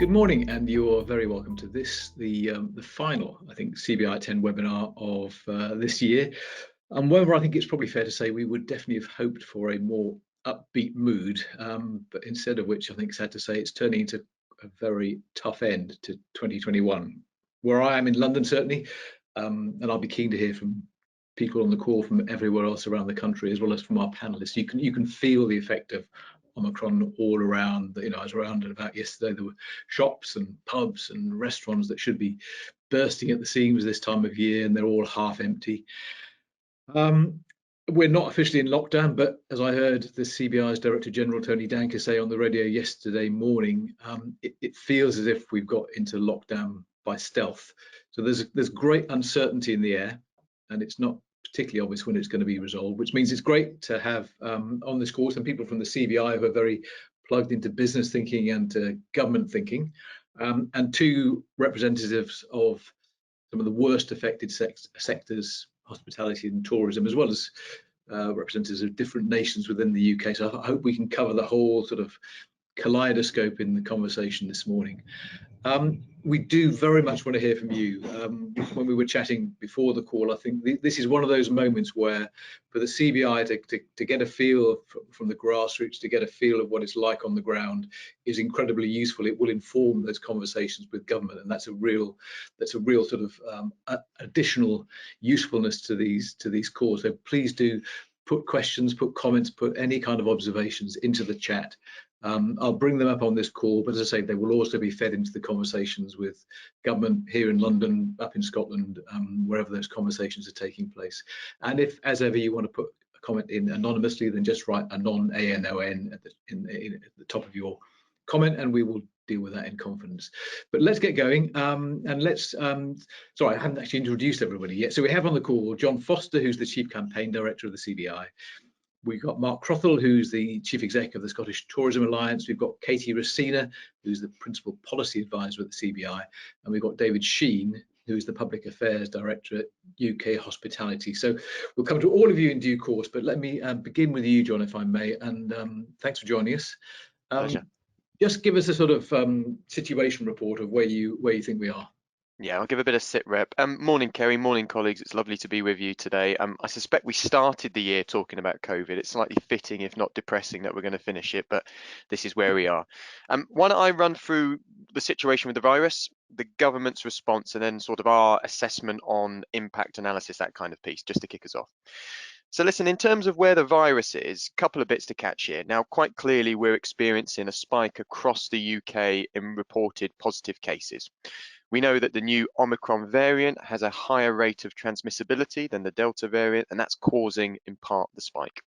Good morning, and you're very welcome to this, the final, I think, CBI 10 webinar of this year. And however, I think it's probably fair to say we would definitely have hoped for a more upbeat mood, but instead of which, I think, sad to say, it's turning into a very tough end to 2021. Where I am in London, certainly, and I'll be keen to hear from people on the call from everywhere else around the country, as well as from our panelists. You can feel the effect of Omicron all around. I was around and about yesterday. There were shops and pubs and restaurants that should be bursting at the seams this time of year, and they're all half empty. We're not officially in lockdown, but as I heard the CBI's Director General Tony Danker say on the radio yesterday morning, it feels as if we've got into lockdown by stealth. So there's great uncertainty in the air, and it's not particularly obvious when it's going to be resolved, which means it's great to have on this course some people from the CBI who are very plugged into business thinking and government thinking, and two representatives of some of the worst affected sectors, hospitality and tourism, as well as representatives of different nations within the UK. So I hope we can cover the whole sort of kaleidoscope in the conversation this morning. We do very much want to hear from you. When we were chatting before the call, I think this is one of those moments where for the CBI to get a feel from the grassroots, to get a feel of what it's like on the ground is incredibly useful. It will inform those conversations with government, and that's a real sort of additional usefulness to these calls. So please do put questions, put comments, put any kind of observations into the chat. I'll bring them up on this call, but as I say, they will also be fed into the conversations with government here in London, up in Scotland, wherever those conversations are taking place. And if, as ever, you want to put a comment in anonymously, then just write anon, A-N-O-N, at the top of your comment, and we will deal with that in confidence. But let's get going, and let's, sorry, I haven't actually introduced everybody yet. So we have on the call John Foster, who's the Chief Campaign Director of the CBI. We've got Mark Crothall, who's the Chief Executive of the Scottish Tourism Alliance. We've got Katie Racina, who's the Principal Policy Advisor at the CBI. And we've got David Sheen, who's the Public Affairs Director at UK Hospitality. So we'll come to all of you in due course, but let me begin with you, John, if I may. And thanks for joining us. Pleasure. Just give us a sort of situation report of where you think we are. Yeah, I'll give a bit of sit rep. Morning, Kerry. Morning, colleagues. It's lovely to be with you today. I suspect we started the year talking about COVID. It's slightly fitting, if not depressing, that we're going to finish it, but this is where we are. Why don't I run through the situation with the virus, the government's response, and then sort of our assessment on impact analysis, that kind of piece, just to kick us off. So listen, in terms of where the virus is, a couple of bits to catch here. Now, quite clearly, we're experiencing a spike across the UK in reported positive cases. We know that the new Omicron variant has a higher rate of transmissibility than the Delta variant, and that's causing, in part, the spike.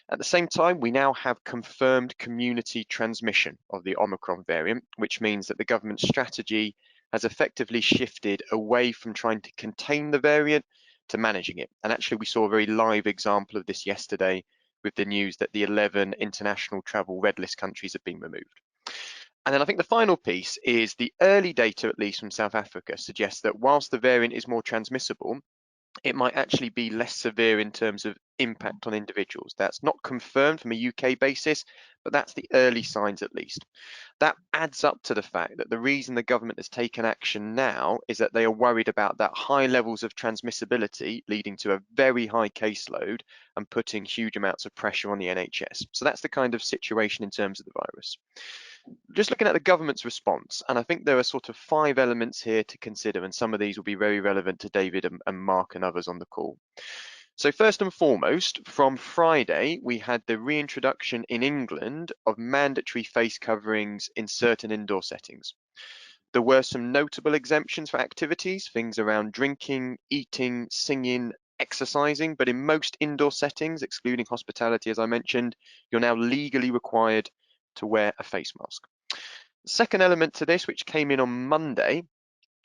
At the same time, we now have confirmed community transmission of the Omicron variant, which means that the government strategy has effectively shifted away from trying to contain the variant to managing it. And actually, we saw a very live example of this yesterday with the news that the 11 international travel red list countries have been removed. And then I think the final piece is the early data, at least from South Africa, suggests that whilst the variant is more transmissible, it might actually be less severe in terms of impact on individuals. That's not confirmed from a UK basis, but that's the early signs at least. That adds up to the fact that the reason the government has taken action now is that they are worried about that high levels of transmissibility leading to a very high caseload and putting huge amounts of pressure on the NHS. So that's the kind of situation in terms of the virus. Just looking at the government's response, and I think there are sort of 5 elements here to consider, and some of these will be very relevant to David and Mark and others on the call. So first and foremost, from Friday, we had the reintroduction in England of mandatory face coverings in certain indoor settings. There were some notable exemptions for activities, things around drinking, eating, singing, exercising, but in most indoor settings, excluding hospitality, as I mentioned, you're now legally required to wear a face mask. The second element to this, which came in on Monday,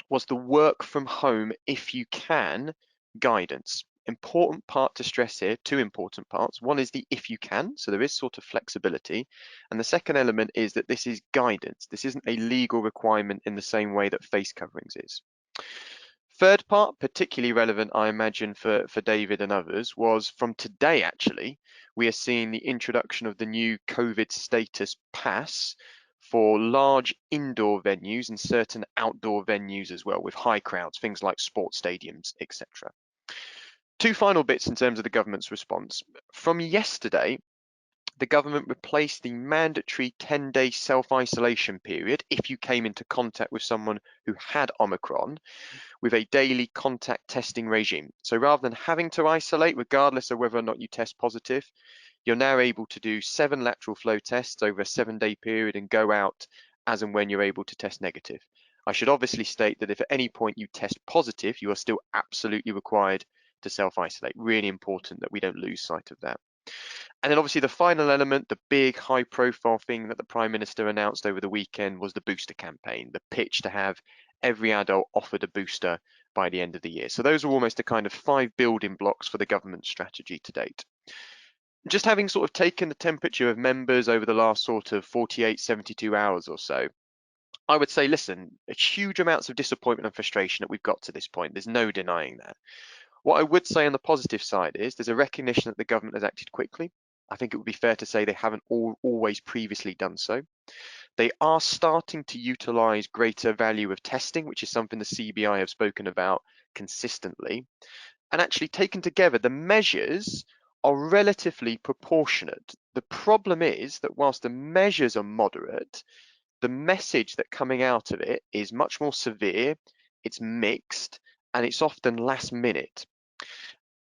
was the work from home if you can guidance. Important part to stress here, 2 important parts. One is the if you can, so there is sort of flexibility. And the second element is that this is guidance. This isn't a legal requirement in the same way that face coverings is. Third part, particularly relevant, I imagine, for David and others, was from today, actually, we are seeing the introduction of the new COVID status pass for large indoor venues and certain outdoor venues as well, with high crowds, things like sports stadiums, etc. Two final bits in terms of the government's response. From yesterday, the government replaced the mandatory 10-day self-isolation period if you came into contact with someone who had Omicron with a daily contact testing regime. So rather than having to isolate, regardless of whether or not you test positive, you're now able to do 7 lateral flow tests over a 7-day period and go out as and when you're able to test negative. I should obviously state that if at any point you test positive, you are still absolutely required to self-isolate. Really important that we don't lose sight of that. And then obviously the final element, the big high profile thing that the Prime Minister announced over the weekend was the booster campaign, the pitch to have every adult offered a booster by the end of the year. So those are almost the kind of 5 building blocks for the government strategy to date. Just having sort of taken the temperature of members over the last sort of 48, 72 hours or so, I would say, listen, huge amounts of disappointment and frustration that we've got to this point. There's no denying that. What I would say on the positive side is there's a recognition that the government has acted quickly. I think it would be fair to say they haven't always previously done so. They are starting to utilise greater value of testing, which is something the CBI have spoken about consistently. And actually taken together, the measures are relatively proportionate. The problem is that whilst the measures are moderate, the message that coming out of it is much more severe, it's mixed, and it's often last minute.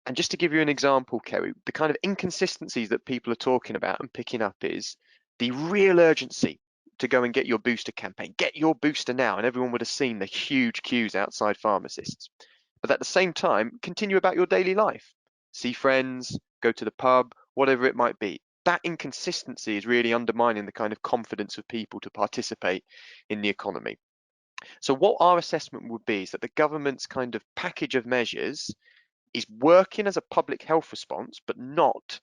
And just to give you an example, Kerry, the kind of inconsistencies that people are talking about and picking up is the real urgency to go and get your booster campaign. Get your booster now, and everyone would have seen the huge queues outside pharmacists. But at the same time, continue about your daily life. See friends, go to the pub, whatever it might be. That inconsistency is really undermining the kind of confidence of people to participate in the economy. So what our assessment would be is that the government's kind of package of measures is working as a public health response, but not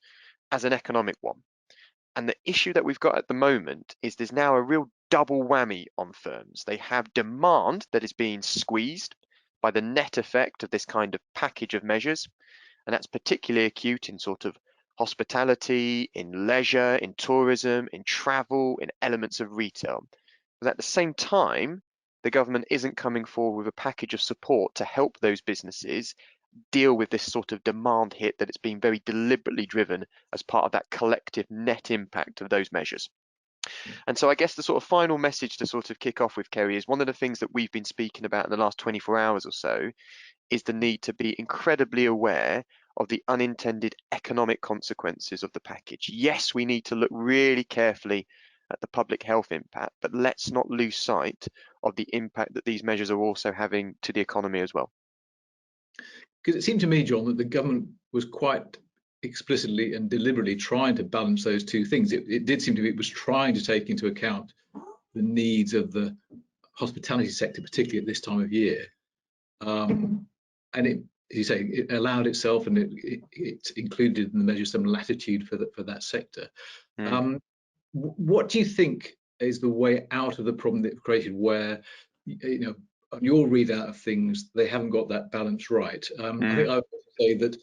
as an economic one. And the issue that we've got at the moment is there's now a real double whammy on firms. They have demand that is being squeezed by the net effect of this kind of package of measures. And that's particularly acute in sort of hospitality, in leisure, in tourism, in travel, in elements of retail. But at the same time, the government isn't coming forward with a package of support to help those businesses deal with this sort of demand hit that it's been very deliberately driven as part of that collective net impact of those measures. And so I guess the sort of final message to sort of kick off with, Kerry, is one of the things that we've been speaking about in the last 24 hours or so is the need to be incredibly aware of the unintended economic consequences of the package. Yes, we need to look really carefully at the public health impact, but let's not lose sight of the impact that these measures are also having to the economy as well. Because it seemed to me, John, that the government was quite explicitly and deliberately trying to balance those two things. It did seem to be it was trying to take into account the needs of the hospitality sector, particularly at this time of year. And it, as you say, it allowed itself and it included in the measure some latitude for that sector. What do you think is the way out of the problem that created where, you know, on your readout of things, they haven't got that balance right? I think I would say that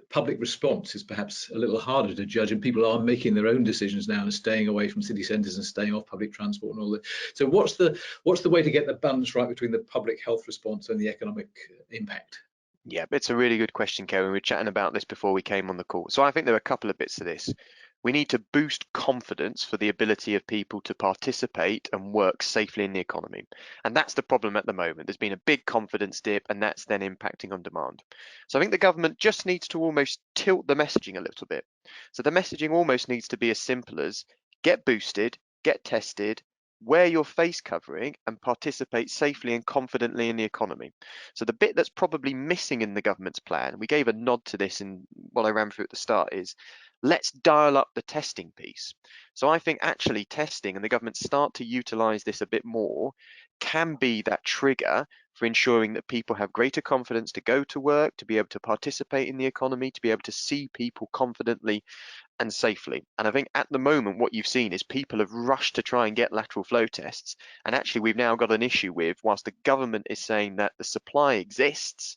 public response is perhaps a little harder to judge, and people are making their own decisions now and staying away from city centres and staying off public transport and all that. So what's the way to get the balance right between the public health response and the economic impact? Yeah, it's a really good question, Kevin. We were chatting about this before we came on the call. So I think there are a couple of bits to this. We need to boost confidence for the ability of people to participate and work safely in the economy. And that's the problem at the moment. There's been a big confidence dip, and that's then impacting on demand. So I think the government just needs to almost tilt the messaging a little bit. So the messaging almost needs to be as simple as get boosted, get tested, wear your face covering, and participate safely and confidently in the economy. So the bit that's probably missing in the government's plan, we gave a nod to this in what I ran through at the start, is let's dial up the testing piece. So I think actually testing, and the government start to utilize this a bit more, can be that trigger for ensuring that people have greater confidence to go to work, to be able to participate in the economy, to be able to see people confidently and safely. And I think at the moment, what you've seen is people have rushed to try and get lateral flow tests. And actually, we've now got an issue with, whilst the government is saying that the supply exists,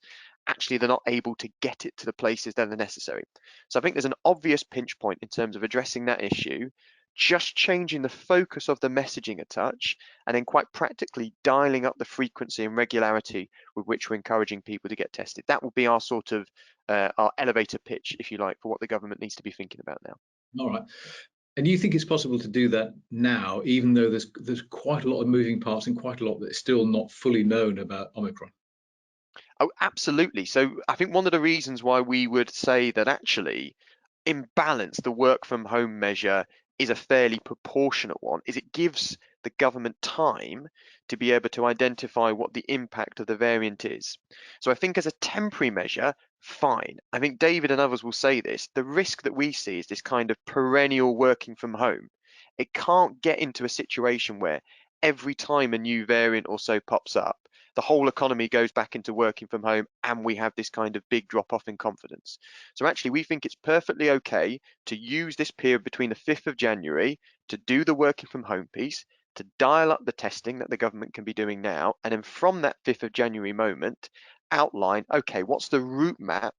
actually they're not able to get it to the places that are necessary. So I think there's an obvious pinch point in terms of addressing that issue just changing the focus of the messaging a touch, and then quite practically dialing up the frequency and regularity with which we're encouraging people to get tested. That will be our sort of our elevator pitch, if you like, for what the government needs to be thinking about now. All right. And you think it's possible to do that now, even though there's quite a lot of moving parts and quite a lot that's still not fully known about Omicron? Oh, absolutely. So I think one of the reasons why we would say that actually, in balance, the work from home measure is a fairly proportionate one, is it gives the government time to be able to identify what the impact of the variant is. So I think as a temporary measure, fine. I think David and others will say this. The risk that we see is this kind of perennial working from home. It can't get into a situation where every time a new variant or so pops up, the whole economy goes back into working from home and we have this kind of big drop off in confidence. So actually, we think it's perfectly okay to use this period between the 5th of January to do the working from home piece, to dial up the testing that the government can be doing now, and then from that 5th of January moment, outline, okay, what's the route map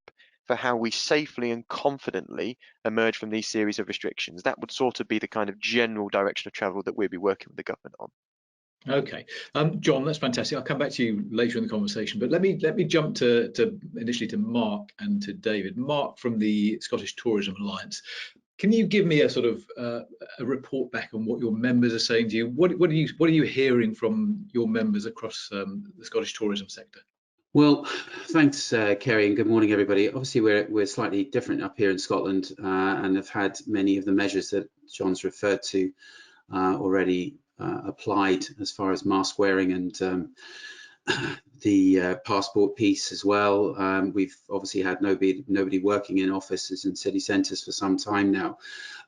for how we safely and confidently emerge from these series of restrictions. That would sort of be the kind of general direction of travel that we'll be working with the government on. Okay, John, that's fantastic. I'll come back to you later in the conversation, but let me jump to initially to Mark and to David. Mark from the Scottish Tourism Alliance. Can you give me a sort of a report back on what your members are saying to you? What are you hearing from your members across the Scottish tourism sector? Well, thanks, Kerry, and good morning, everybody. Obviously, we're slightly different up here in Scotland, and have had many of the measures that John's referred to already applied, as far as mask wearing and the passport piece as well. We've obviously had nobody working in offices and city centres for some time now.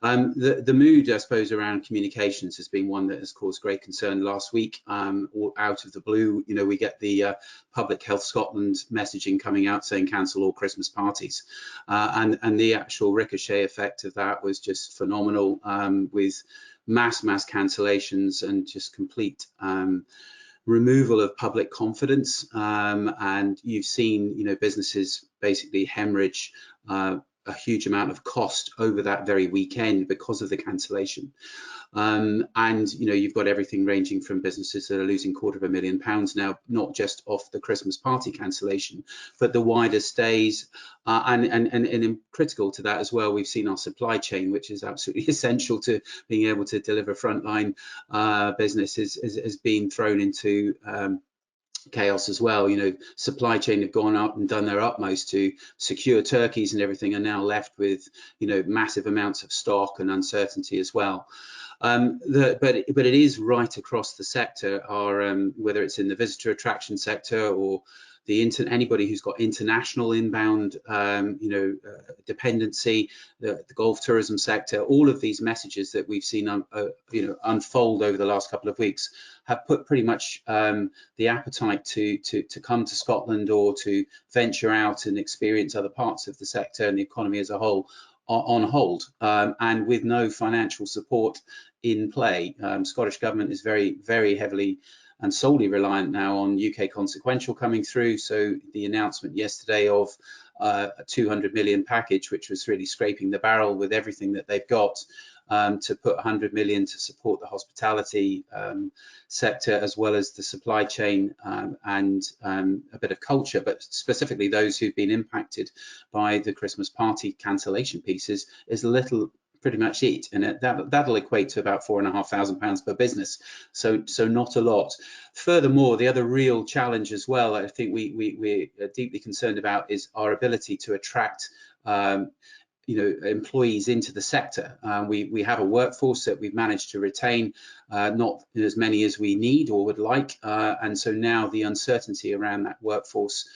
The mood, I suppose, around communications has been one that has caused great concern. Last week, out of the blue, you know, we get the Public Health Scotland messaging coming out saying cancel all Christmas parties, and the actual ricochet effect of that was just phenomenal, with mass cancellations and just complete removal of public confidence, and you've seen, you know, businesses basically hemorrhage a huge amount of cost over that very weekend because of the cancellation. And you know, you've got everything ranging from businesses that are losing £250,000 now, not just off the Christmas party cancellation, but the wider stays, and critical to that as well, we've seen our supply chain, which is absolutely essential to being able to deliver frontline business, is being thrown into chaos as well. You know, supply chain have gone up and done their utmost to secure turkeys and everything, are now left with, you know, massive amounts of stock and uncertainty as well. But it is right across the sector, whether it's in the visitor attraction sector or anybody who's got international inbound, dependency, the golf tourism sector, all of these messages that we've seen, unfold over the last couple of weeks have put pretty much the appetite to come to Scotland or to venture out and experience other parts of the sector and the economy as a whole on hold, and with no financial support in play. Scottish Government is very, very heavily and solely reliant now on UK consequential coming through. So the announcement yesterday of a 200 million package, which was really scraping the barrel with everything that they've got, to put 100 million to support the hospitality sector, as well as the supply chain, and a bit of culture, but specifically those who've been impacted by the Christmas party cancellation pieces, is pretty much it, and that'll equate to about £4,500 per business, so not a lot. Furthermore, the other real challenge as well, I think we're deeply concerned about, is our ability to attract employees into the sector. We have a workforce that we've managed to retain, not as many as we need or would like, and so now the uncertainty around that workforce,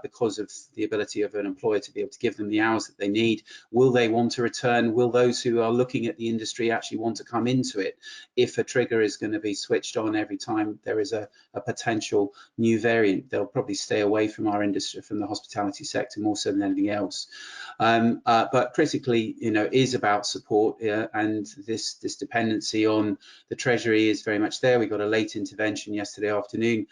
because of the ability of an employer to be able to give them the hours that they need. Will they want to return? Will those who are looking at the industry actually want to come into it if a trigger is going to be switched on every time there is a potential new variant? They'll probably stay away from our industry, from the hospitality sector, more so than anything else. But critically, is about support, and this dependency on the Treasury is very much there. We got a late intervention yesterday afternoon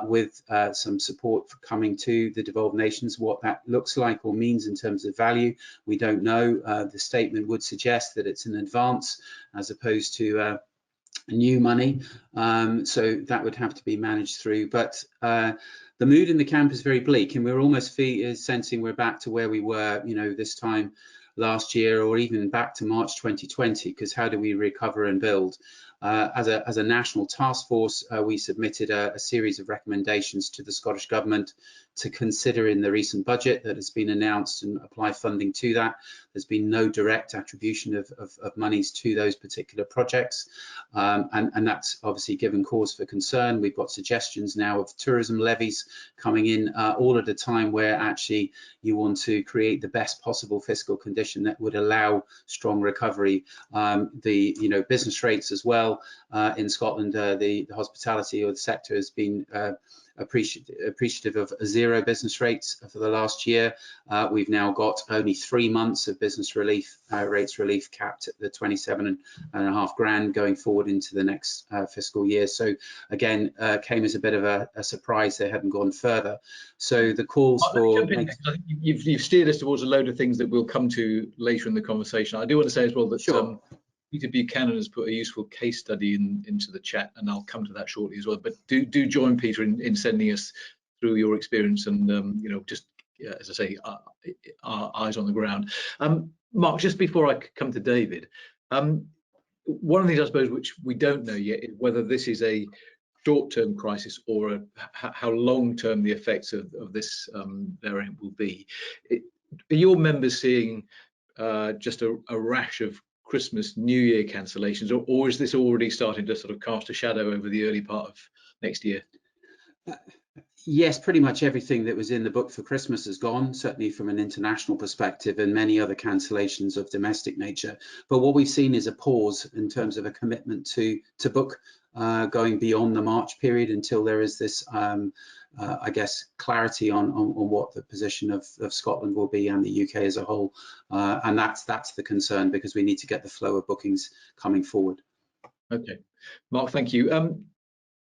with some support for coming to the devolved nations. What that looks like or means in terms of value, we don't know. The statement would suggest that it's an advance as opposed to new money, so that would have to be managed through. But the mood in the camp is very bleak, and we're almost sensing we're back to where we were, you know, this time last year, or even back to March 2020, because how do we recover and build? As a national task force, we submitted a series of recommendations to the Scottish Government to consider in the recent budget that has been announced and apply funding to that. There's been no direct attribution of monies to those particular projects, and that's obviously given cause for concern. We've got suggestions now of tourism levies coming in all at a time where actually you want to create the best possible fiscal condition that would allow strong recovery. The business rates as well in Scotland, the hospitality or the sector has been appreciative of zero business rates for the last year. We've now got only 3 months of business relief rates relief capped at the 27.5 grand going forward into the next fiscal year. So again, came as a bit of a surprise they hadn't gone further. So the calls for you've steered us towards a load of things that we'll come to later in the conversation. I do want to say as well that sure. Peter Buchanan has put a useful case study into the chat, and I'll come to that shortly as well. But do join Peter in sending us through your experience and just as I say, our eyes on the ground. Mark, just before I come to David, one of the things I suppose which we don't know yet is whether this is a short-term crisis or how long-term the effects of this variant will be. Are your members seeing just a rash of Christmas, New Year cancellations, or is this already starting to sort of cast a shadow over the early part of next year? Yes, pretty much everything that was in the book for Christmas is gone, certainly from an international perspective, and many other cancellations of domestic nature. But what we've seen is a pause in terms of a commitment to book going beyond the March period until there is this, I guess, clarity on what the position of Scotland will be and the UK as a whole. And that's the concern, because we need to get the flow of bookings coming forward. Okay, Mark, thank you.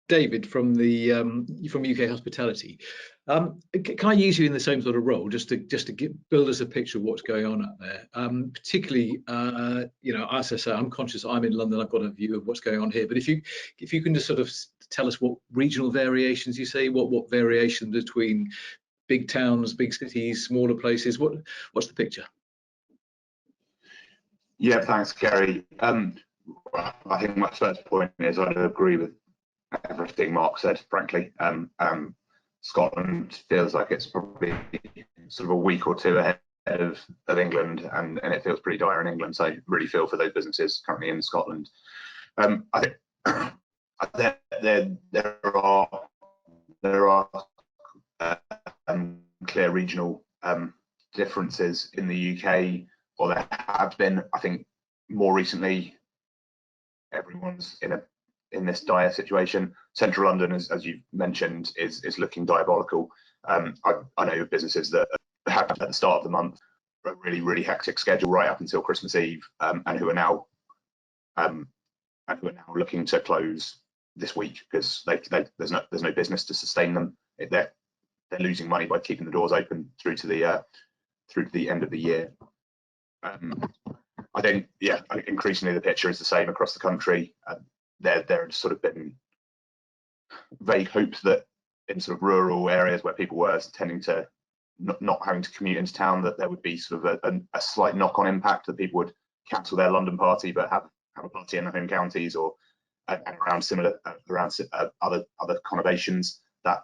David from UK Hospitality, can I use you in the same sort of role just to build us a picture of what's going on out there? Particularly, as I say, I'm conscious I'm in London. I've got a view of what's going on here. But if you can just sort of tell us what regional variations you see, what variation between big towns, big cities, smaller places. What's the picture? Yeah, thanks, Gary. I think my first point is I agree with everything Mark said, frankly. Scotland feels like it's probably sort of a week or two ahead of England, and it feels pretty dire in England. So I really feel for those businesses currently in Scotland. I think there are clear regional differences in the UK, or there have been. I think more recently, everyone's in this dire situation. Central London, as you mentioned, is looking diabolical. I know businesses that have at the start of the month a really hectic schedule right up until Christmas Eve, and who are now looking to close this week because there's no business to sustain them. They're losing money by keeping the doors open through to the end of the year. I think increasingly the picture is the same across the country. There have sort of been vague hopes that in sort of rural areas where people were tending to not having to commute into town, that there would be sort of a slight knock-on impact, that people would cancel their London party but have a party in their home counties or around other conurbations. That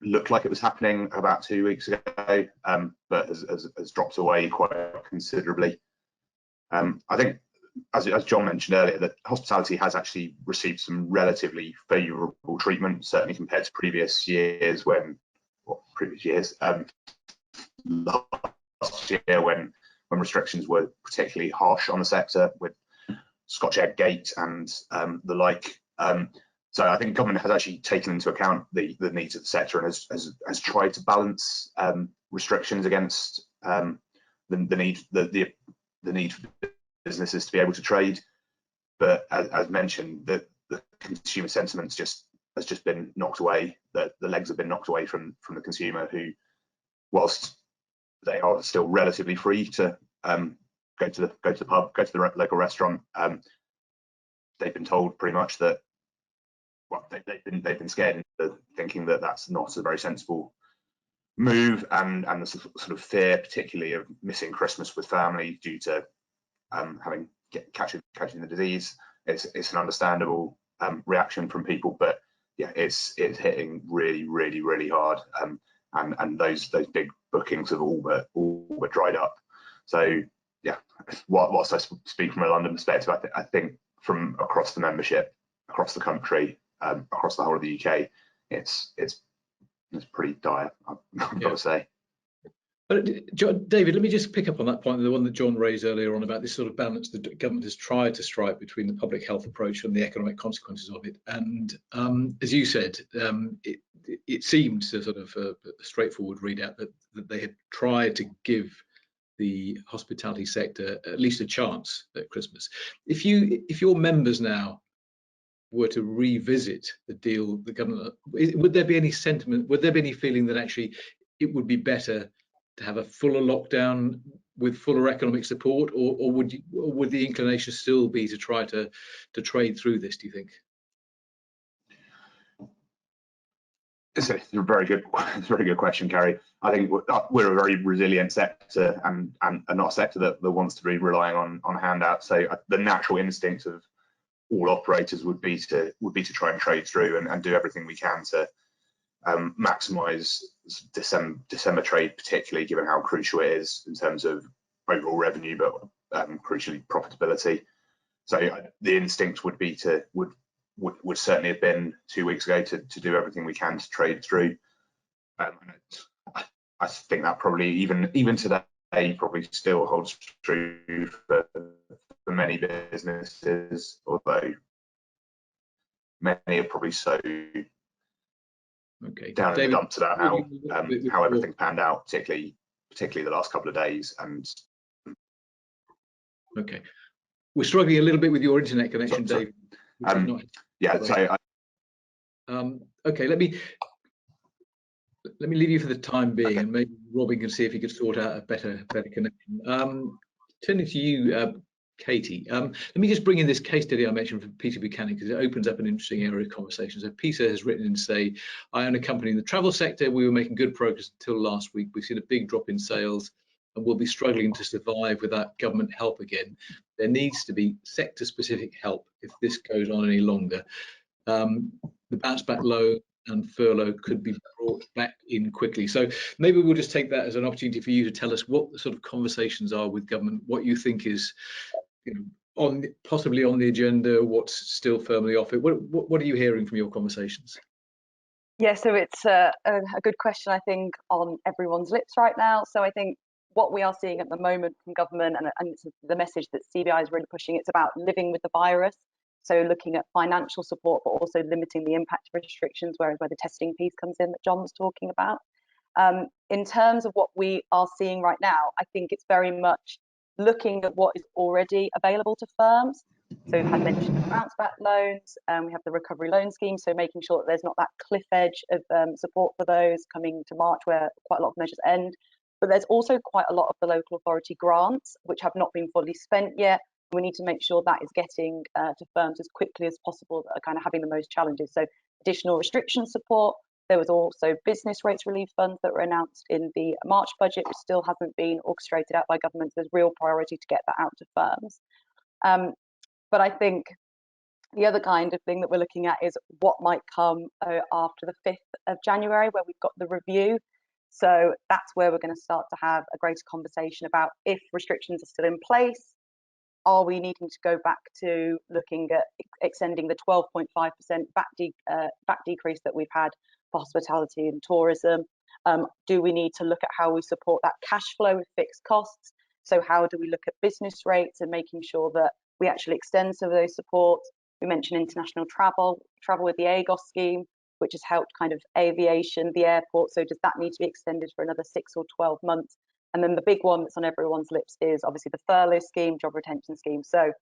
looked like it was happening about 2 weeks ago, but has dropped away quite considerably. I think, as John mentioned earlier, that hospitality has actually received some relatively favourable treatment, certainly compared to previous years last year when restrictions were particularly harsh on the sector with Scotch Egg Gate and the like. So I think government has actually taken into account the needs of the sector and has tried to balance restrictions against the need for businesses to be able to trade. But as mentioned, the consumer sentiment's just has just been knocked away. The legs have been knocked away from the consumer, who, whilst they are still relatively free to go to the pub, go to the local restaurant, they've been told pretty much that, well, they've been scared into thinking that that's not a very sensible move, and the sort of fear, particularly of missing Christmas with family due to catching the disease. It's an understandable reaction from people, but yeah, it's hitting really hard, and those big bookings have all but dried up. So yeah, whilst I speak from a London perspective, I think from across the membership, across the country, across the whole of the UK, it's pretty dire, I've got to say. But David, let me just pick up on that point, the one that John raised earlier on about this sort of balance the government has tried to strike between the public health approach and the economic consequences of it. And as you said, it seemed to sort of a straightforward readout that they had tried to give the hospitality sector at least a chance at Christmas. If your members now were to revisit the deal, the government, would there be any sentiment, would there be any feeling that actually it would be better to have a fuller lockdown with fuller economic support, or would the inclination still be to try to trade through this, do you think? It's a very good question, Kerry. I think we're a very resilient sector, and not a sector that wants to be relying on handouts. So the natural instinct of all operators would be to try and trade through and do everything we can to maximise December trade, particularly given how crucial it is in terms of overall revenue, but crucially profitability. So the instinct would be would certainly have been 2 weeks ago to do everything we can to trade through. I think that probably even today probably still holds true for many businesses, although many are probably so down in the dumps about how everything panned out, particularly the last couple of days. And okay, we're struggling a little bit with your internet connection, Dave. Yeah, so okay, let me leave you for the time being, and maybe Robin can see if he could sort out a better connection. Turning to you, Katie, let me just bring in this case study I mentioned from Peter Buchanan, because it opens up an interesting area of conversation. So Peter has written in to say, I own a company in the travel sector. We were making good progress until last week. We've seen a big drop in sales, and we'll be struggling to survive without government help again. There needs to be sector-specific help if this goes on any longer. The bounce back loan and furlough could be brought back in quickly. So maybe we'll just take that as an opportunity for you to tell us what the sort of conversations are with government, what you think is, possibly on the agenda, what's still firmly off it. What are you hearing from your conversations? Yeah, so it's a good question, I think, on everyone's lips right now. So I think what we are seeing at the moment from government, and it's the message that CBI is really pushing, it's about living with the virus. So looking at financial support, but also limiting the impact of restrictions, where the testing piece comes in that John was talking about. In terms of what we are seeing right now, I think it's very much looking at what is already available to firms. So we've had mention of bounce back loans, we have the recovery loan scheme, so making sure that there's not that cliff edge of support for those coming to March, where quite a lot of measures end. But there's also quite a lot of the local authority grants which have not been fully spent yet. We need to make sure that is getting to firms as quickly as possible that are kind of having the most challenges. So additional restriction support. There was also business rates relief funds that were announced in the March budget, which still hasn't been orchestrated out by government. There's real priority to get that out to firms. But I think the other kind of thing that we're looking at is what might come after the 5th of January, where we've got the review. So that's where we're going to start to have a greater conversation about, if restrictions are still in place, are we needing to go back to looking at extending the 12.5% VAT decrease that we've had for hospitality and tourism? Do we need to look at how we support that cash flow with fixed costs? So how do we look at business rates and making sure that we actually extend some of those supports? We mentioned international travel with the AGOS scheme, which has helped kind of aviation, the airport. So does that need to be extended for another 6 or 12 months? And then the big one that's on everyone's lips is obviously the furlough scheme, job retention scheme. So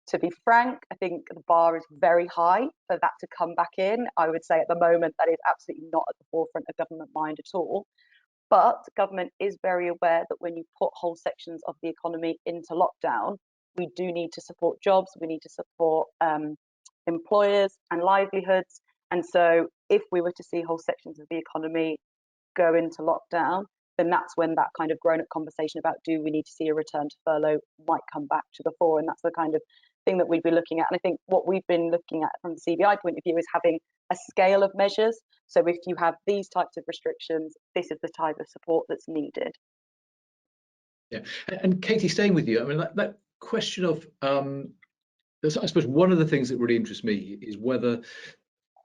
To be frank, I think the bar is very high for that to come back in. I would say at the moment that is absolutely not at the forefront of government mind at all. But government is very aware that when you put whole sections of the economy into lockdown, we do need to support jobs, we need to support employers and livelihoods. And so if we were to see whole sections of the economy go into lockdown, then that's when that kind of grown-up conversation about do we need to see a return to furlough might come back to the fore. And that's the kind of thing that we'd be looking at. And I think what we've been looking at from the CBI point of view is having a scale of measures. So if you have these types of restrictions, this is the type of support that's needed. Yeah, and Katie, staying with you, I mean, that question of, I suppose one of the things that really interests me is whether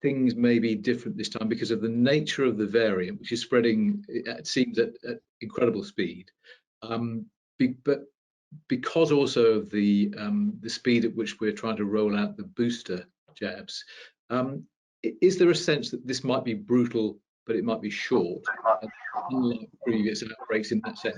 things may be different this time because of the nature of the variant, which is spreading, it seems, at incredible speed. But because also of the speed at which we're trying to roll out the booster jabs, is there a sense that this might be brutal, but it might be short, unlike previous outbreaks in that sense?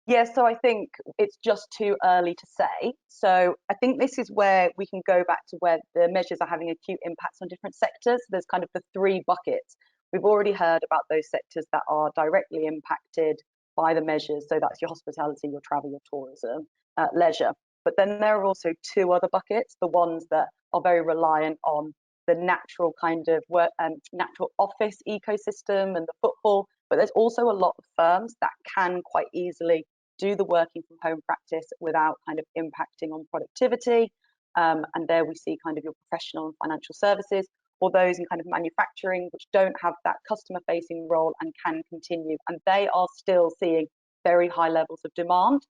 Yeah, so I think it's just too early to say. So I think this is where we can go back to where the measures are having acute impacts on different sectors. There's kind of the three buckets. We've already heard about those sectors that are directly impacted by the measures. So that's your hospitality, your travel, your tourism, leisure. But then there are also two other buckets, the ones that are very reliant on the natural kind of work, natural office ecosystem and the footfall. But there's also a lot of firms that can quite easily do the working from home practice without kind of impacting on productivity. And there we see kind of your professional and financial services, or those in kind of manufacturing, which don't have that customer facing role and can continue. And they are still seeing very high levels of demand.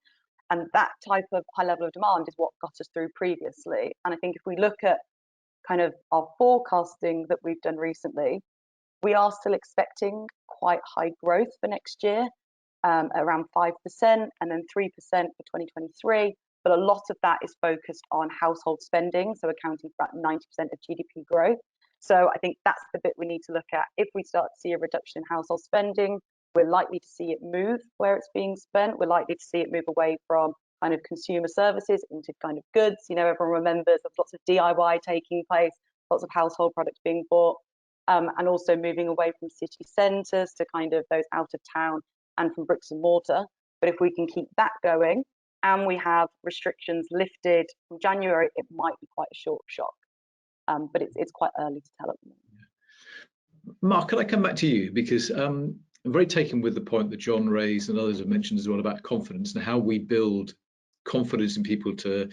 And that type of high level of demand is what got us through previously. And I think if we look at kind of our forecasting that we've done recently, we are still expecting quite high growth for next year. Around 5% and then 3% for 2023, but a lot of that is focused on household spending, so accounting for about 90% of GDP growth. So I think that's the bit we need to look at. If we start to see a reduction in household spending, we're likely to see it move where it's being spent. We're likely to see it move away from kind of consumer services into kind of goods. You know, everyone remembers there's lots of DIY taking place, lots of household products being bought, and also moving away from city centres to kind of those out of town and from bricks and mortar. But if we can keep that going and we have restrictions lifted from January, it might be quite a short shock. But it's quite early to tell at the moment. Mark, can I come back to you? Because I'm very taken with the point that John raised and others have mentioned as well about confidence and how we build confidence in people to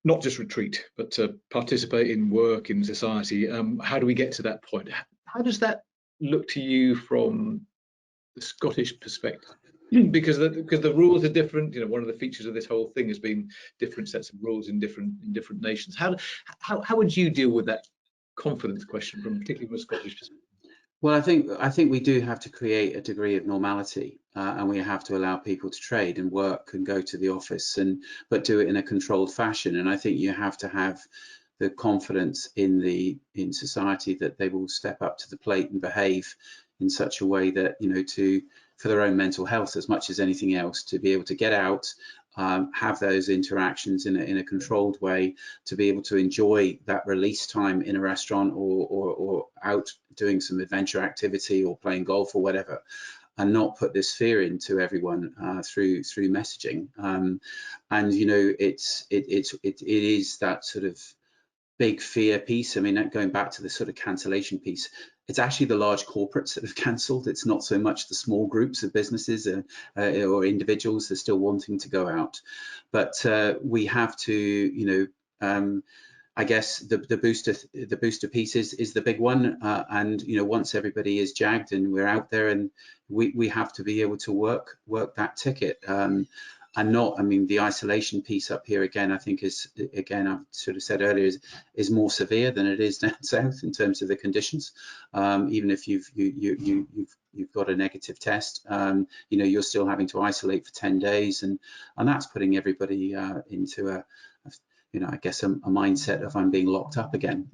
not just retreat, but to participate in work, in society. How do we get to that point? How does that look to you from the Scottish perspective? Because the rules are different. You know, one of the features of this whole thing has been different sets of rules in different nations. How would you deal with that confidence question, particularly from a Scottish perspective? Well, I think we do have to create a degree of normality, and we have to allow people to trade and work and go to the office, but do it in a controlled fashion. And I think you have to have the confidence in society that they will step up to the plate and behave in such a way that, you know, for their own mental health as much as anything else, to be able to get out, have those interactions in a controlled way, to be able to enjoy that release time in a restaurant or out doing some adventure activity or playing golf or whatever, and not put this fear into everyone through messaging. And you know, it is that sort of big fear piece. I mean, going back to the sort of cancellation piece, it's actually the large corporates that have cancelled. It's not so much the small groups of businesses or individuals that are still wanting to go out. But we have to, you know, I guess the booster piece is the big one. And you know, once everybody is jagged and we're out there, and we have to be able to work that ticket. And not, I mean, the isolation piece up here again, I think is, again, I've sort of said earlier, is more severe than it is down south in terms of the conditions. Even if you've got a negative test, you know, you're still having to isolate for 10 days, and that's putting everybody into I guess a mindset of I'm being locked up again,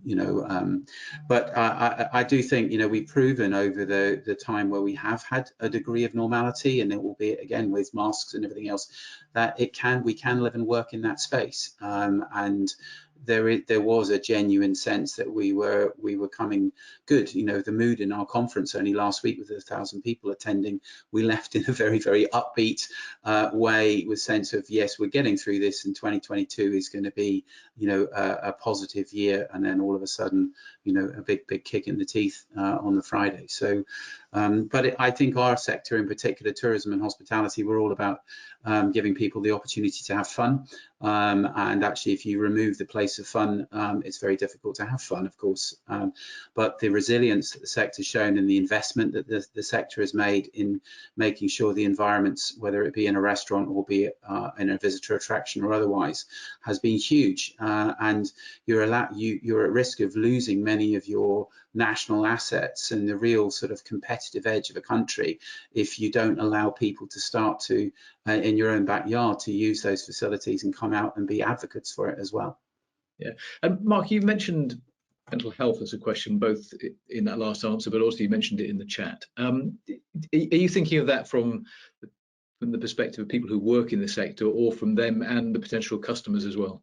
but I do think, we've proven over the time where we have had a degree of normality, and it will be again with masks and everything else, that we can live and work in that space. And there was a genuine sense that we were coming good. The mood in our conference only last week with 1,000 people attending, we left in a very, very upbeat way, with sense of, yes, we're getting through this, and 2022 is going to be, a positive year. And then all of a sudden, a big kick in the teeth on the Friday. So, but I think our sector in particular, tourism and hospitality, we're all about giving people the opportunity to have fun. And actually, if you remove the place of fun, it's very difficult to have fun, of course. But the resilience that the sector's shown, and the investment that the sector has made in making sure the environments, whether it be in a restaurant or be it in a visitor attraction or otherwise, has been huge. And you're at risk of losing many of your national assets and the real sort of competitive edge of a country if you don't allow people to start to, in your own backyard, to use those facilities and come out and be advocates for it as well. Yeah, and Mark, you mentioned mental health as a question, both in that last answer, but also you mentioned it in the chat. Are you thinking of that from the perspective of people who work in the sector, or from them and the potential customers as well?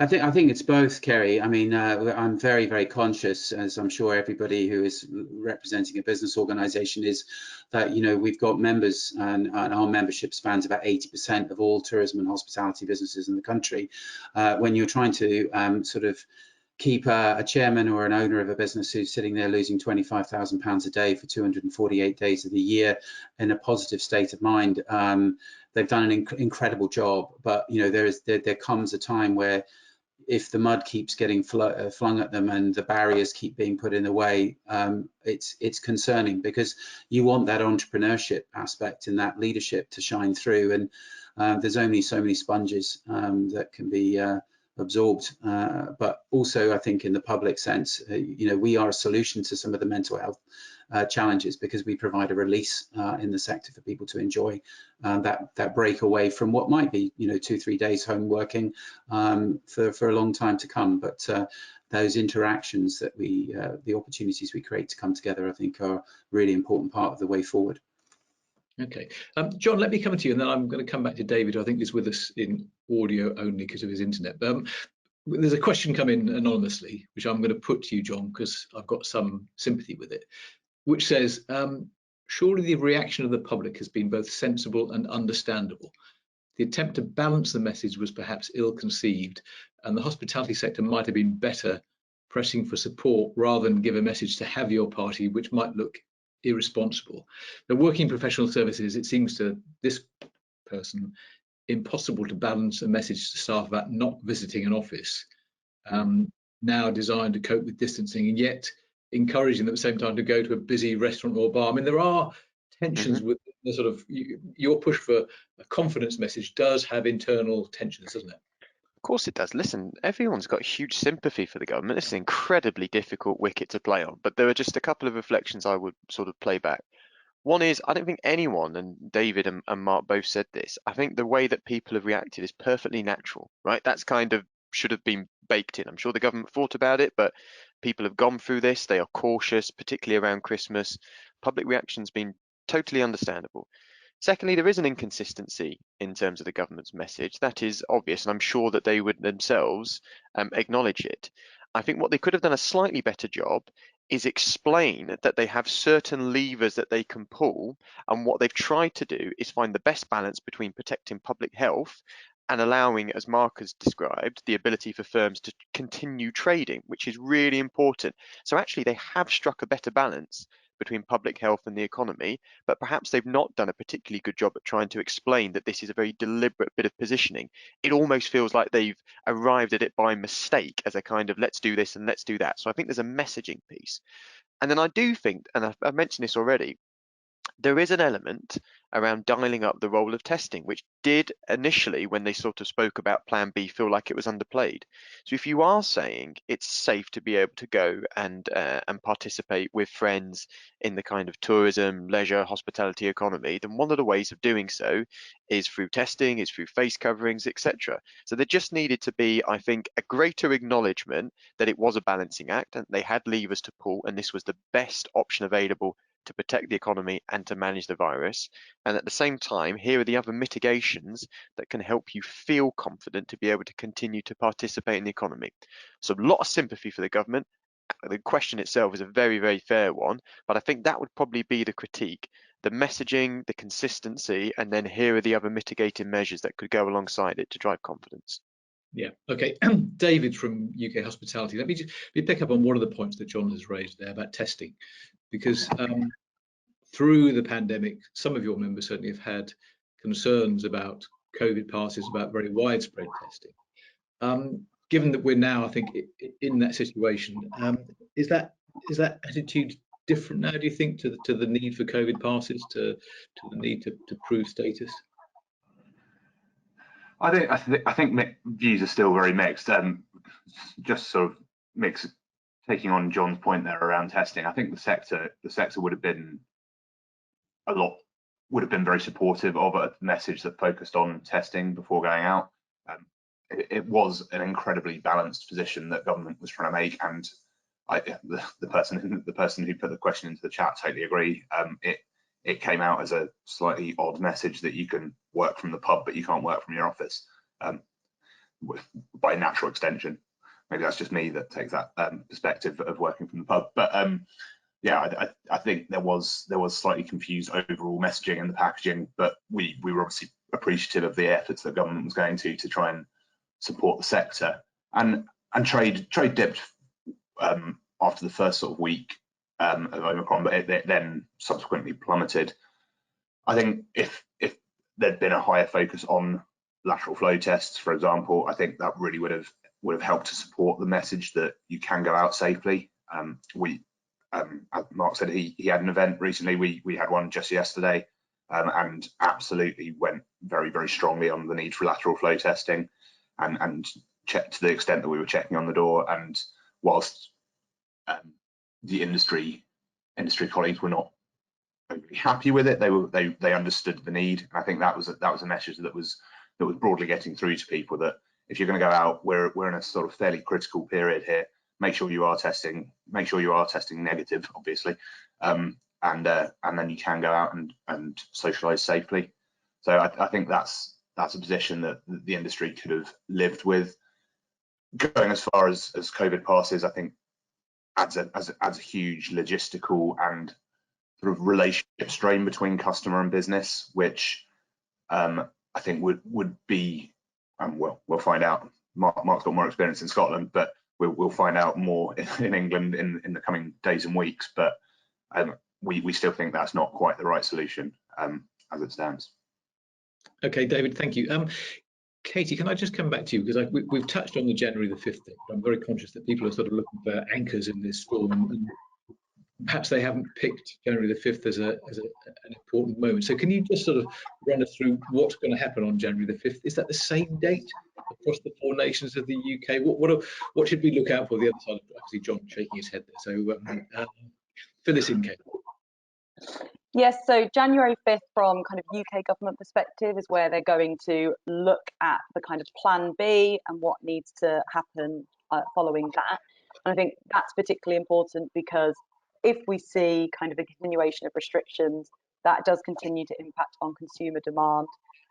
I think it's both, Kerry. I mean, I'm very, very conscious, as I'm sure everybody who is representing a business organisation is, that we've got members, and our membership spans about 80% of all tourism and hospitality businesses in the country. When you're trying to sort of keep a chairman or an owner of a business who's sitting there losing £25,000 a day for 248 days of the year in a positive state of mind, they've done an incredible job. But there comes a time where, if the mud keeps getting flung at them and the barriers keep being put in the way, it's concerning, because you want that entrepreneurship aspect and that leadership to shine through. And there's only so many sponges that can be absorbed. But also, I think in the public sense, we are a solution to some of the mental health challenges, because we provide a release in the sector for people to enjoy that break away from what might be 2-3 days home working for a long time to come. But those interactions that the opportunities we create to come together, I think, are a really important part of the way forward. Okay, John, let me come to you, and then I'm going to come back to David, who I think is with us in audio only because of his internet. There's a question come in anonymously, which I'm going to put to you, John, because I've got some sympathy with it, which says, surely the reaction of the public has been both sensible and understandable. The attempt to balance the message was perhaps ill-conceived, and the hospitality sector might have been better pressing for support rather than give a message to have your party, which might look irresponsible. The working professional services, it seems to this person impossible to balance a message to staff about not visiting an office, now designed to cope with distancing, and yet encouraging them at the same time to go to a busy restaurant or bar. I mean, there are tensions with the sort of, your push for a confidence message does have internal tensions, doesn't it? Of course it does. Listen, everyone's got huge sympathy for the government. It's an incredibly difficult wicket to play on, but there are just a couple of reflections I would sort of play back. One is, I don't think anyone, and David and Mark both said this, I think the way that people have reacted is perfectly natural, right? That's kind of should have been baked in. I'm sure the government thought about it, but people have gone through this. They are cautious, particularly around Christmas. Public reaction's been totally understandable. Secondly, there is an inconsistency in terms of the government's message. That is obvious, and I'm sure that they would themselves acknowledge it. I think what they could have done a slightly better job is explain that they have certain levers that they can pull, and what they've tried to do is find the best balance between protecting public health and allowing, as Mark has described, the ability for firms to continue trading, which is really important. So actually they have struck a better balance between public health and the economy, but perhaps they've not done a particularly good job at trying to explain that this is a very deliberate bit of positioning. It almost feels like they've arrived at it by mistake as a kind of let's do this and let's do that. So I think there's a messaging piece. And then I do think, and I've mentioned this already, there is an element around dialing up the role of testing, which did initially, when they sort of spoke about Plan B, feel like it was underplayed. So if you are saying it's safe to be able to go and participate with friends in the kind of tourism, leisure, hospitality economy, then one of the ways of doing so is through testing, is through face coverings, etc. So there just needed to be, I think, a greater acknowledgement that it was a balancing act and they had levers to pull, and this was the best option available to protect the economy and to manage the virus. And at the same time, here are the other mitigations that can help you feel confident to be able to continue to participate in the economy. So a lot of sympathy for the government. The question itself is a very, very fair one, but I think that would probably be the critique. The messaging, the consistency, and then here are the other mitigating measures that could go alongside it to drive confidence. Yeah, okay. David from UK Hospitality, let me pick up on one of the points that John has raised there about testing, because through the pandemic, some of your members certainly have had concerns about COVID passes, about very widespread testing. Given that we're now, I think, in that situation, is that attitude different now, do you think, to the need for COVID passes, to the need to prove status? I think views are still very mixed. Just sort of mixed. Taking on John's point there around testing, I think the sector would have been very supportive of a message that focused on testing before going out. It was an incredibly balanced position that government was trying to make, and the person who put the question into the chat totally agree. It came out as a slightly odd message that you can work from the pub but you can't work from your office, by natural extension. Maybe that's just me that takes that perspective of working from the pub, but yeah, I think there was slightly confused overall messaging in the packaging, but we were obviously appreciative of the efforts that government was going to try and support the sector, and trade dipped after the first sort of week of Omicron, but it then subsequently plummeted. I think if there'd been a higher focus on lateral flow tests, for example, I think that really would have helped to support the message that you can go out safely. As Mark said, he had an event recently. We had one just yesterday, and absolutely went very, very strongly on the need for lateral flow testing, and checked to the extent that we were checking on the door. And whilst the industry colleagues were not overly happy with it, they understood the need. And I think that was a message that was broadly getting through to people, that if you're going to go out, we're in a sort of fairly critical period here. Make sure you are testing negative, obviously, and then you can go out and socialise safely. So I think that's a position that the industry could have lived with. Going as far as COVID passes, I think adds a huge logistical and sort of relationship strain between customer and business, which I think would be, we'll find out. Mark's got more experience in Scotland, but we'll find out more in England in the coming days and weeks. But we still think that's not quite the right solution as it stands. Okay, David, thank you. Katie, can I just come back to you, because we've touched on the January the 5th thing. I'm very conscious that people are sort of looking for anchors in this storm, and perhaps they haven't picked January the 5th as an important moment. So can you just sort of run us through what's going to happen on January the 5th? Is that the same date across the 4 nations of the UK? What should we look out for? The other side, I see John shaking his head there. So fill us in, Kate. Yes, so January 5th from kind of UK government perspective is where they're going to look at the kind of plan B and what needs to happen following that. And I think that's particularly important because if we see kind of a continuation of restrictions, that does continue to impact on consumer demand.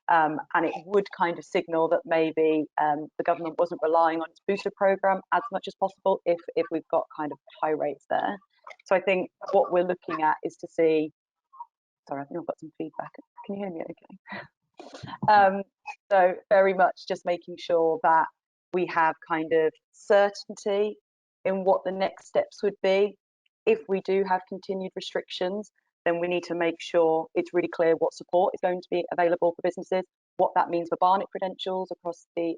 And it would kind of signal that maybe the government wasn't relying on its booster programme as much as possible if we've got kind of high rates there. So I think what we're looking at is to see, sorry, I think I've got some feedback. Can you hear me okay? So very much just making sure that we have kind of certainty in what the next steps would be. If we do have continued restrictions, then we need to make sure it's really clear what support is going to be available for businesses, what that means for Barnet credentials across the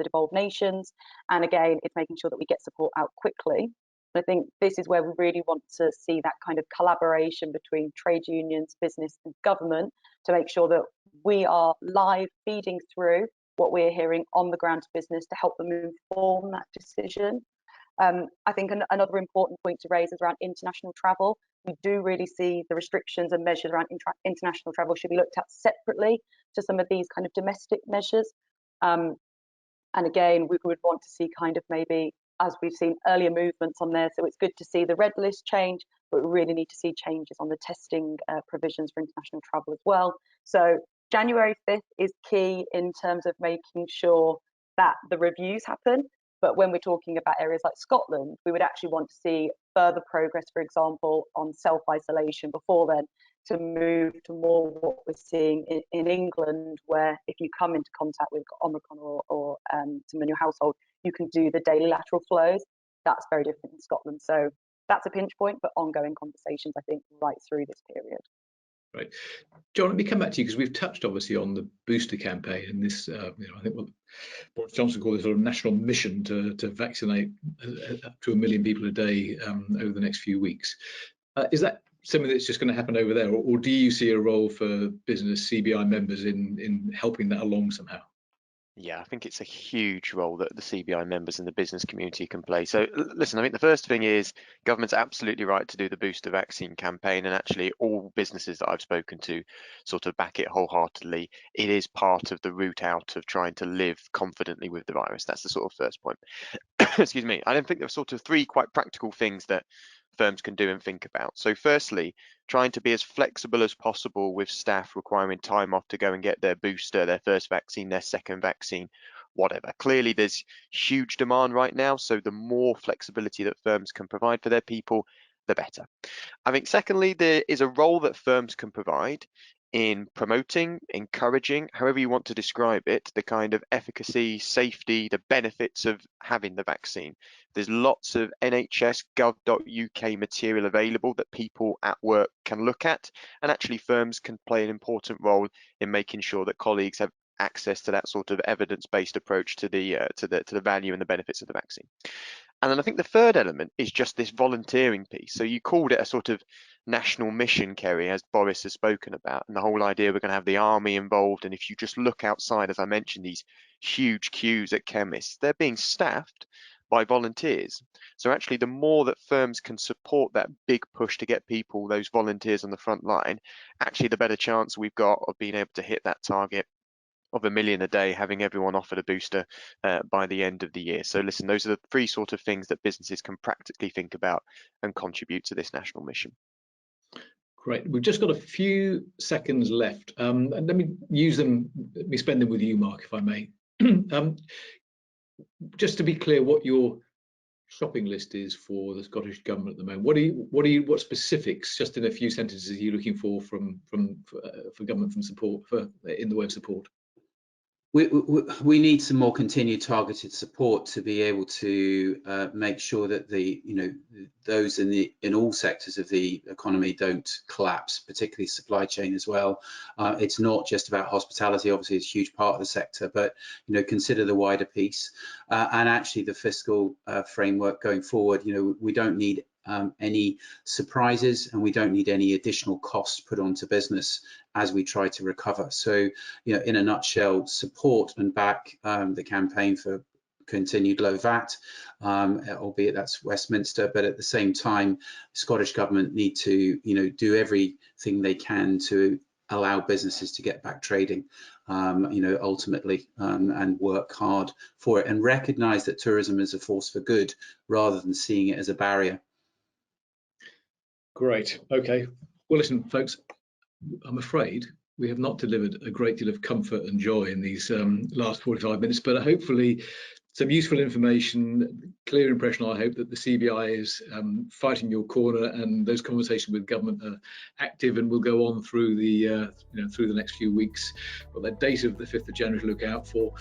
devolved nations. And again, it's making sure that we get support out quickly. I think this is where we really want to see that kind of collaboration between trade unions, business and government to make sure that we are live feeding through what we're hearing on the ground to business to help them inform that decision. I think another important point to raise is around international travel. We do really see the restrictions and measures around international travel should be looked at separately to some of these kind of domestic measures. And again, we would want to see kind of maybe, as we've seen, earlier movements on there. So it's good to see the red list change, but we really need to see changes on the testing provisions for international travel as well. So January 5th is key in terms of making sure that the reviews happen. But when we're talking about areas like Scotland, we would actually want to see further progress, for example, on self-isolation before then, to move to more what we're seeing in England, where if you come into contact with Omicron or someone in your household, you can do the daily lateral flows. That's very different in Scotland. So that's a pinch point, but ongoing conversations, I think, right through this period. Right. John, let me come back to you, because we've touched obviously on the booster campaign and this, I think what Boris Johnson called this sort of national mission to vaccinate up to 1 million people a day over the next few weeks. Is that something that's just going to happen over there, or do you see a role for business CBI members in helping that along somehow? Yeah, I think it's a huge role that the CBI members and the business community can play. So listen, I think the first thing is government's absolutely right to do the booster vaccine campaign, and actually all businesses that I've spoken to sort of back it wholeheartedly. It is part of the route out of trying to live confidently with the virus. That's the sort of first point. Excuse me. I don't think there are sort of three quite practical things that firms can do and think about. So firstly, trying to be as flexible as possible with staff requiring time off to go and get their booster, their first vaccine, their second vaccine, whatever. Clearly there's huge demand right now, so the more flexibility that firms can provide for their people, the better. I think secondly, there is a role that firms can provide in promoting, encouraging, however you want to describe it, the kind of efficacy, safety, the benefits of having the vaccine. There's lots of nhs.gov.uk material available that people at work can look at, and actually firms can play an important role in making sure that colleagues have access to that sort of evidence-based approach to the value and the benefits of the vaccine. And then I think the third element is just this volunteering piece. So you called it a sort of national mission, Kerry, as Boris has spoken about, and the whole idea we're going to have the army involved. And if you just look outside, as I mentioned, these huge queues at chemists, they're being staffed by volunteers. So actually, the more that firms can support that big push to get people, those volunteers on the front line, actually the better chance we've got of being able to hit that target of 1 million a day, having everyone offered a booster by the end of the year. So listen, those are the three sort of things that businesses can practically think about and contribute to this national mission. Great. We've just got a few seconds left, and let me spend them with you, Mark, if I may. Just to be clear, what your shopping list is for the Scottish Government at the moment. What specifics, just in a few sentences, are you looking for government from support in the way of support? We need some more continued targeted support to be able to make sure that those in all sectors of the economy don't collapse, particularly supply chain as well. It's not just about hospitality, obviously it's a huge part of the sector, but consider the wider piece and actually the fiscal framework going forward. We don't need any surprises, and we don't need any additional costs put onto business as we try to recover. So, in a nutshell, support and back the campaign for continued low VAT, albeit that's Westminster, but at the same time, Scottish Government need to, do everything they can to allow businesses to get back trading, ultimately, and work hard for it, and recognise that tourism is a force for good rather than seeing it as a barrier. Great. Okay. Well, listen, folks, I'm afraid we have not delivered a great deal of comfort and joy in these last 45 minutes, but hopefully some useful information, clear impression, I hope, that the CBI is fighting your corner, and those conversations with government are active and will go on through the through the next few weeks. Got that date of the 5th of January to look out for.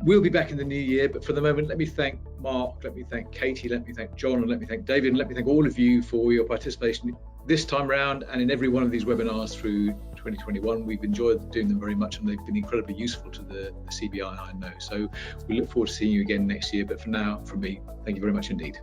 We'll be back in the new year, but for the moment, let me thank Mark, let me thank Katie, let me thank John, and let me thank David, and let me thank all of you for your participation this time round and in every one of these webinars through 2021. We've enjoyed doing them very much, and they've been incredibly useful to the CBI, I know. So we look forward to seeing you again next year. But for now, from me, thank you very much indeed.